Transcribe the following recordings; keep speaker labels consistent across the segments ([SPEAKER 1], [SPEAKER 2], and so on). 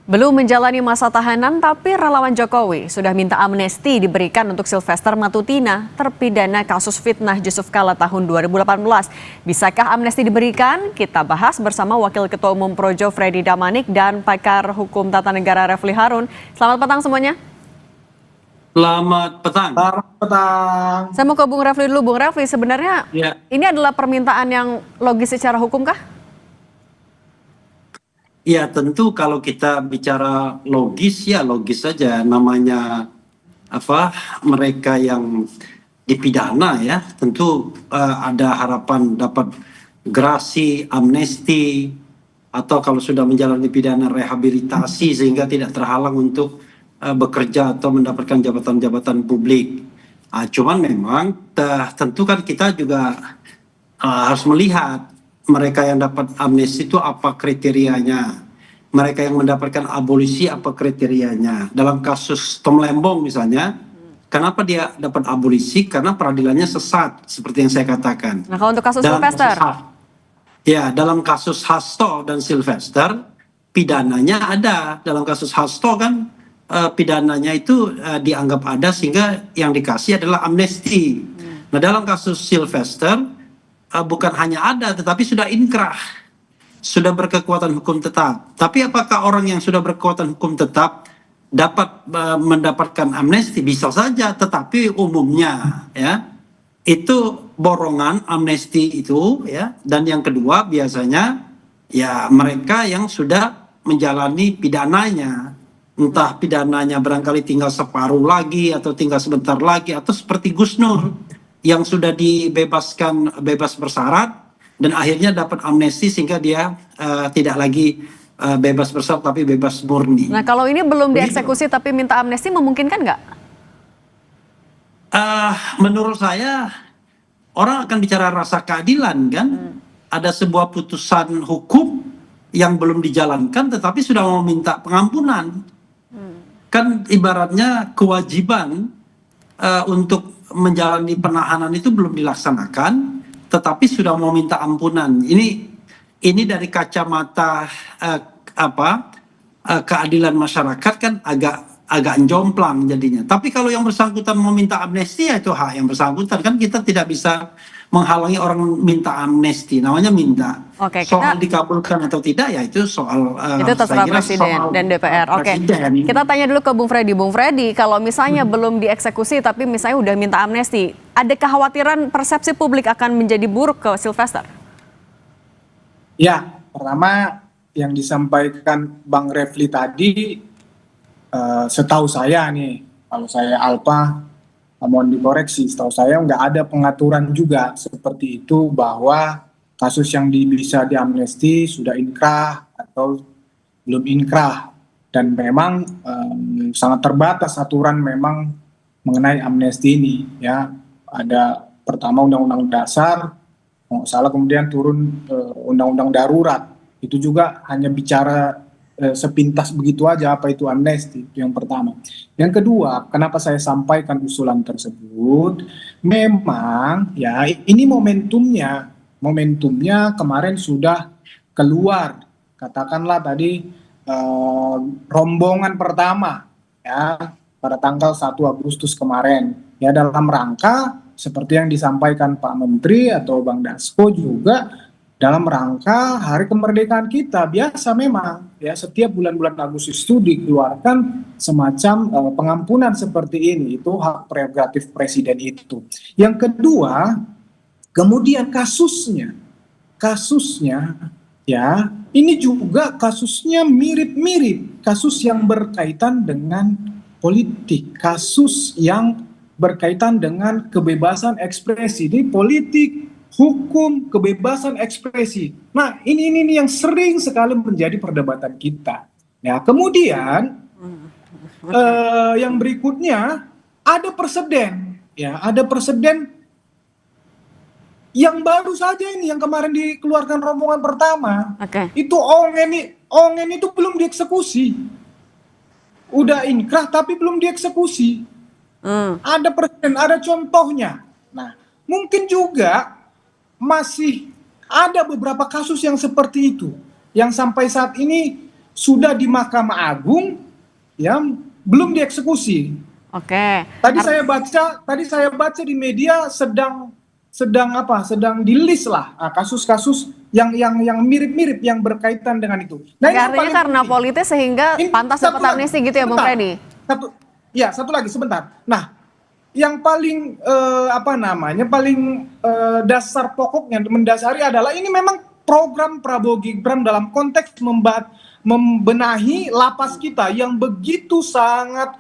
[SPEAKER 1] Belum menjalani masa tahanan, tapi relawan Jokowi sudah minta amnesti diberikan untuk Sylvester Matutina, terpidana kasus fitnah Yusuf Kala tahun 2018. Bisakah amnesti diberikan? Kita bahas bersama Wakil Ketua Umum Projo Freddy Damanik dan pakar hukum tata negara Refli Harun. Selamat petang semuanya.
[SPEAKER 2] Selamat petang.
[SPEAKER 3] Selamat petang.
[SPEAKER 1] Saya mau ke Bung Refli dulu. Bung Refli, sebenarnya ini adalah permintaan yang logis secara hukum kah?
[SPEAKER 2] Ya tentu kalau kita bicara logis ya logis saja, namanya mereka yang dipidana ya tentu ada harapan dapat gerasi, amnesti, atau kalau sudah menjalani pidana rehabilitasi sehingga tidak terhalang untuk bekerja atau mendapatkan jabatan-jabatan publik. Cuman memang tentu kan kita juga harus melihat mereka yang dapat amnesti itu apa kriterianya, mereka yang mendapatkan abolisi apa kriterianya. Dalam kasus Tom Lembong misalnya, kenapa dia dapat abolisi? Karena peradilannya sesat, seperti yang saya katakan.
[SPEAKER 1] Nah, kalau untuk kasus Sylvester?
[SPEAKER 2] Dalam kasus Hasto dan Sylvester, pidananya ada. Dalam kasus Hasto kan pidananya itu dianggap ada sehingga yang dikasih adalah amnesti. Nah, dalam kasus Sylvester, bukan hanya ada, tetapi sudah inkrah, sudah berkekuatan hukum tetap. Tapi apakah orang yang sudah berkekuatan hukum tetap dapat mendapatkan amnesti? Bisa saja, tetapi umumnya ya itu borongan amnesti itu ya. Dan yang kedua biasanya ya mereka yang sudah menjalani pidananya, entah pidananya barangkali tinggal separuh lagi atau tinggal sebentar lagi, atau seperti Gus Nur yang sudah dibebaskan bebas bersyarat dan akhirnya dapat amnesti sehingga dia tidak lagi bebas bersyarat tapi bebas murni.
[SPEAKER 1] Nah, kalau ini belum dieksekusi tapi minta amnesti, memungkinkan nggak?
[SPEAKER 2] Menurut saya orang akan bicara rasa keadilan kan. Ada sebuah putusan hukum yang belum dijalankan tetapi sudah meminta pengampunan. Kan ibaratnya kewajiban untuk menjalani penahanan itu belum dilaksanakan, tetapi sudah mau minta ampunan. Ini dari kacamata keadilan masyarakat kan agak jomplang jadinya. Tapi kalau yang bersangkutan mau minta amnesti ya itu hak yang bersangkutan, kan kita tidak bisa menghalangi orang minta amnesti, namanya minta.
[SPEAKER 1] Oke,
[SPEAKER 2] soal dikabulkan atau tidak ya itu soal
[SPEAKER 1] itu terserah Presiden dan DPR. Oke, kita tanya dulu ke Bung Freddy. Bung Freddy, kalau misalnya belum dieksekusi tapi misalnya udah minta amnesti, ada kekhawatiran persepsi publik akan menjadi buruk ke Sylvester?
[SPEAKER 3] Ya, pertama yang disampaikan Bang Refli tadi, setahu saya nih, kalau saya Alpa, mohon dikoreksi, setahu saya nggak ada pengaturan juga seperti itu bahwa kasus yang bisa diamnesti sudah inkrah atau belum inkrah, dan memang sangat terbatas aturan memang mengenai amnesti ini ya. Ada pertama Undang-Undang Dasar, kalau nggak salah, kemudian turun Undang-Undang Darurat, itu juga hanya bicara sepintas begitu aja apa itu amnesti, itu yang pertama. Yang kedua, kenapa saya sampaikan usulan tersebut, memang ya ini momentumnya kemarin sudah keluar, katakanlah tadi rombongan pertama ya pada tanggal 1 Agustus kemarin ya, dalam rangka seperti yang disampaikan Pak Menteri atau Bang Dasko juga, dalam rangka hari kemerdekaan kita. Biasa memang ya setiap bulan-bulan Agustus itu dikeluarkan semacam pengampunan seperti ini, itu hak prerogatif presiden itu. Yang kedua, kemudian kasusnya ya ini juga kasusnya mirip-mirip kasus yang berkaitan dengan politik, kasus yang berkaitan dengan kebebasan ekspresi di politik, hukum, kebebasan ekspresi. Nah, ini yang sering sekali menjadi perdebatan kita. Ya, kemudian yang berikutnya ada presiden, ya, ada presiden yang baru saja ini yang kemarin dikeluarkan rombongan pertama. Itu Ongen itu belum dieksekusi. Udah inkrah tapi belum dieksekusi. Ada presiden, ada contohnya. Nah, mungkin juga masih ada beberapa kasus yang seperti itu, yang sampai saat ini sudah di Mahkamah Agung, ya belum dieksekusi.
[SPEAKER 1] Oke.
[SPEAKER 3] Tadi saya baca di media sedang di list lah kasus-kasus yang mirip-mirip yang berkaitan dengan itu. Nah, ini yang
[SPEAKER 1] Artinya
[SPEAKER 3] paling
[SPEAKER 1] karena
[SPEAKER 3] penting.
[SPEAKER 1] politis sehingga
[SPEAKER 3] Ini
[SPEAKER 1] pantas
[SPEAKER 3] satu
[SPEAKER 1] dapat
[SPEAKER 3] lagi,
[SPEAKER 1] amnesti gitu ya Bung
[SPEAKER 3] sebentar.
[SPEAKER 1] Freddy?
[SPEAKER 3] Satu lagi sebentar. Nah, yang paling paling dasar pokoknya mendasari adalah ini memang program Prabowo Gibran dalam konteks membenahi lapas kita yang begitu sangat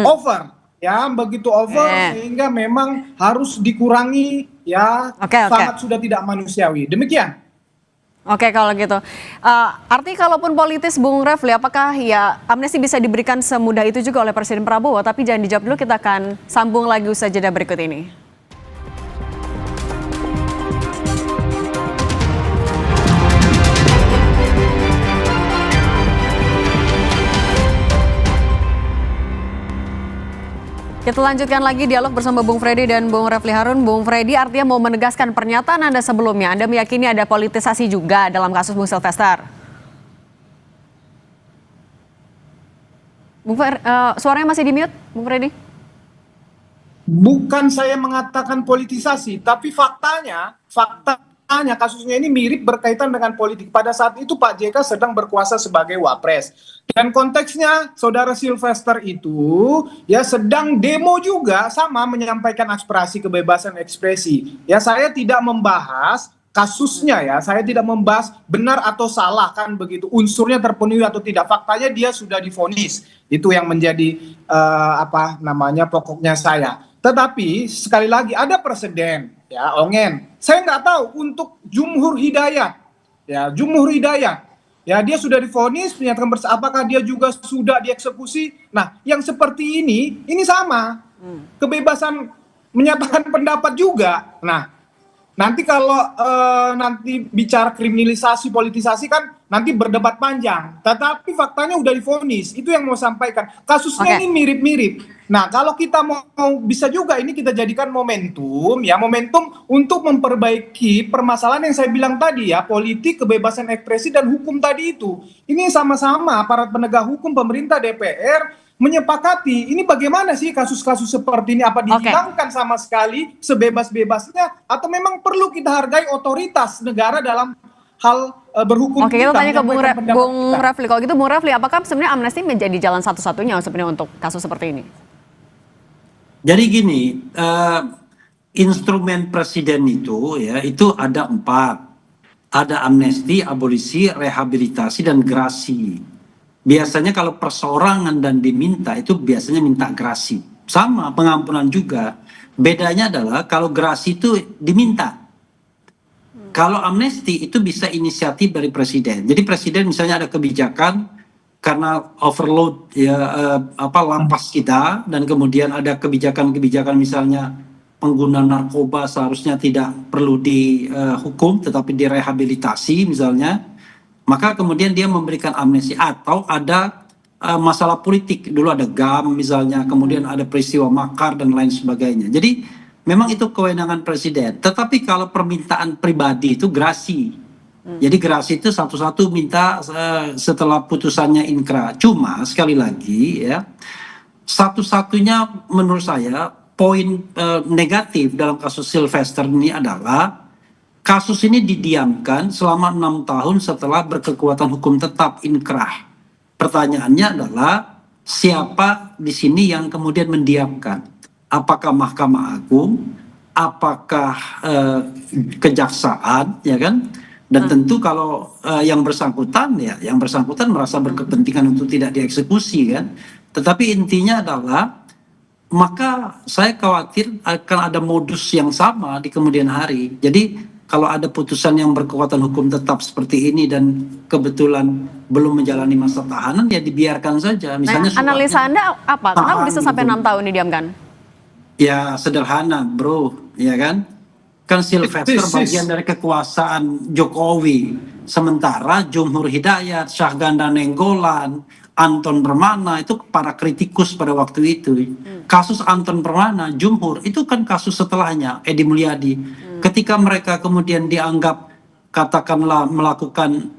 [SPEAKER 3] over, ya begitu over sehingga memang harus dikurangi, ya sangat sudah tidak manusiawi. Demikian.
[SPEAKER 1] Oke, kalau gitu. Arti kalaupun politis Bung Refli, apakah ya amnesti bisa diberikan semudah itu juga oleh Presiden Prabowo? Tapi jangan dijawab dulu, kita akan sambung lagi usai jeda berikut ini. Kita lanjutkan lagi dialog bersama Bung Freddy dan Bung Refli Harun. Bung Freddy, artinya mau menegaskan pernyataan Anda sebelumnya, Anda meyakini ada politisasi juga dalam kasus Bung Sylvester? Suaranya masih di mute, Bung Freddy?
[SPEAKER 3] Bukan saya mengatakan politisasi, tapi faktanya kasusnya ini mirip berkaitan dengan politik. Pada saat itu Pak JK sedang berkuasa sebagai wapres. Dan konteksnya saudara Sylvester itu ya sedang demo juga sama menyampaikan aspirasi kebebasan ekspresi. Ya saya tidak membahas kasusnya, ya saya tidak membahas benar atau salah kan begitu, unsurnya terpenuhi atau tidak. Faktanya dia sudah divonis. Itu yang menjadi pokoknya saya. Tetapi sekali lagi ada presiden, ya Ongen. Saya nggak tahu untuk Jumhur Hidayat, ya dia sudah divonis menyatakan apakah dia juga sudah dieksekusi. Nah, yang seperti ini sama kebebasan menyatakan pendapat juga. Nah, nanti kalau nanti bicara kriminalisasi, politisasi kan nanti berdebat panjang. Tetapi faktanya udah divonis. Itu yang mau sampaikan. Kasusnya ini mirip-mirip. Nah, kalau kita mau bisa juga ini kita jadikan momentum untuk memperbaiki permasalahan yang saya bilang tadi, ya, politik, kebebasan ekspresi dan hukum tadi itu. Ini sama-sama aparat penegak hukum, pemerintah, DPR menyepakati ini bagaimana sih kasus-kasus seperti ini, apa dihilangkan sama sekali sebebas-bebasnya atau memang perlu kita hargai otoritas negara dalam hal berhukum.
[SPEAKER 1] Oke, kita tanya ke Bung Refli. Kalau gitu Bung Refli, apakah sebenarnya amnesti menjadi jalan satu-satunya sebenarnya untuk kasus seperti ini?
[SPEAKER 2] Jadi gini, instrumen presiden itu ya itu ada 4. Ada amnesti, abolisi, rehabilitasi, dan gerasi. Biasanya kalau perseorangan dan diminta itu biasanya minta gerasi. Sama pengampunan juga. Bedanya adalah kalau gerasi itu diminta. Kalau amnesti itu bisa inisiatif dari presiden. Jadi presiden misalnya ada kebijakan karena overload lapas kita, dan kemudian ada kebijakan-kebijakan misalnya pengguna narkoba seharusnya tidak perlu dihukum tetapi direhabilitasi misalnya, maka kemudian dia memberikan amnesti. Atau ada masalah politik, dulu ada GAM misalnya, kemudian ada peristiwa makar dan lain sebagainya. Jadi memang itu kewenangan presiden. Tetapi kalau permintaan pribadi itu gerasi. Jadi gerasi itu satu-satu minta setelah putusannya inkrah. Cuma sekali lagi ya, satu-satunya menurut saya poin negatif dalam kasus Sylvester ini adalah kasus ini didiamkan selama 6 tahun setelah berkekuatan hukum tetap inkrah. Pertanyaannya adalah siapa di sini yang kemudian mendiamkan? Apakah Mahkamah Agung? Apakah kejaksaan, ya kan? Dan tentu kalau yang bersangkutan merasa berkepentingan untuk tidak dieksekusi kan. Tetapi intinya adalah maka saya khawatir akan ada modus yang sama di kemudian hari. Jadi kalau ada putusan yang berkekuatan hukum tetap seperti ini dan kebetulan belum menjalani masa tahanan, ya dibiarkan saja. Misalnya
[SPEAKER 1] analisa Anda apa? Kenapa bisa sampai 6 tahun didiamkan?
[SPEAKER 2] Ya sederhana bro, ya kan? Kan Sylvester bagian dari kekuasaan Jokowi. Sementara Jumhur Hidayat, Syahganda Nenggolan, Anton Permana itu para kritikus pada waktu itu. Kasus Anton Permana, Jumhur, itu kan kasus setelahnya, Edi Mulyadi. Ketika mereka kemudian dianggap katakanlah melakukan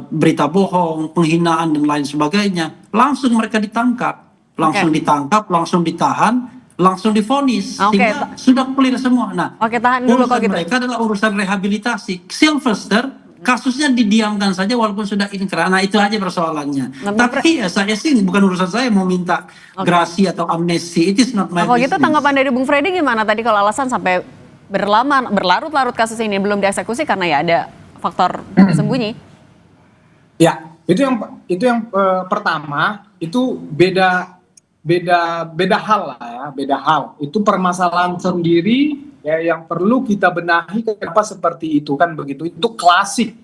[SPEAKER 2] berita bohong, penghinaan dan lain sebagainya, langsung mereka ditangkap, langsung ditahan, langsung divonis, sehingga sudah clear semua. Nah,
[SPEAKER 1] tahan dulu kalau
[SPEAKER 2] urusan
[SPEAKER 1] gitu.
[SPEAKER 2] mereka adalah urusan rehabilitasi. Sylvester kasusnya didiamkan saja walaupun sudah inkrah. Nah, itu aja persoalannya. Tapi ya saya sih bukan urusan saya mau minta grasi atau amnesti. It is not my
[SPEAKER 1] Kalau
[SPEAKER 2] business.
[SPEAKER 1] gitu tanggapan dari Bung Freddy gimana tadi kalau alasan sampai berlarut-larut kasus ini belum dieksekusi karena ya ada faktor tersembunyi?
[SPEAKER 3] Ya, itu yang pertama itu beda hal lah ya, beda hal. Itu permasalahan sendiri ya yang perlu kita benahi kenapa seperti itu kan begitu. Itu klasik.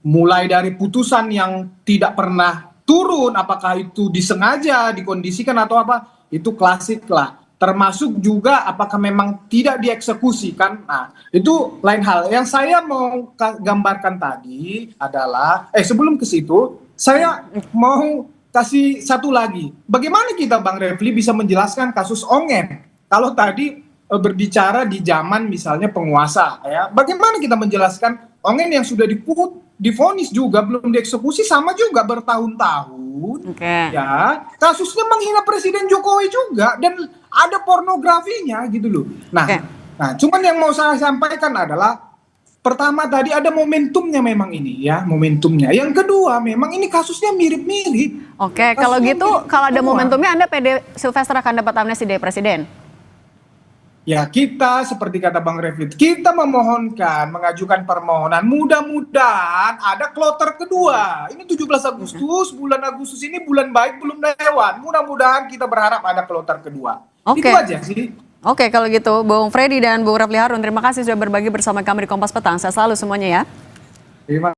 [SPEAKER 3] Mulai dari putusan yang tidak pernah turun, apakah itu disengaja, dikondisikan atau apa, itu klasik lah. Termasuk juga apakah memang tidak dieksekusi kan. Nah, itu lain hal. Yang saya mau gambarkan tadi adalah sebelum ke situ saya mau kasih satu lagi. Bagaimana kita Bang Refli bisa menjelaskan kasus Ongen? Kalau tadi berbicara di zaman misalnya penguasa ya. Bagaimana kita menjelaskan Ongen yang sudah divonis juga belum dieksekusi sama juga bertahun-tahun. Ya, kasusnya menghina Presiden Jokowi juga dan ada pornografinya gitu loh. Nah, cuman yang mau saya sampaikan adalah pertama tadi ada momentumnya memang ini ya, momentumnya. Yang kedua memang ini kasusnya mirip-mirip.
[SPEAKER 1] Kalau gitu kalau ada momentumnya Anda pede Sylvester akan dapat amnesti dari Presiden?
[SPEAKER 3] Ya kita seperti kata Bang Refli, kita mengajukan permohonan mudah-mudahan ada kloter kedua. Ini 17 Agustus, bulan Agustus ini bulan baik belum lewat. Mudah-mudahan kita berharap ada kloter kedua. Itu aja sih.
[SPEAKER 1] Kalau gitu Bung Freddy dan Bung Refli Harun, terima kasih sudah berbagi bersama kami di Kompas Petang. Saya selalu semuanya ya.
[SPEAKER 3] Terima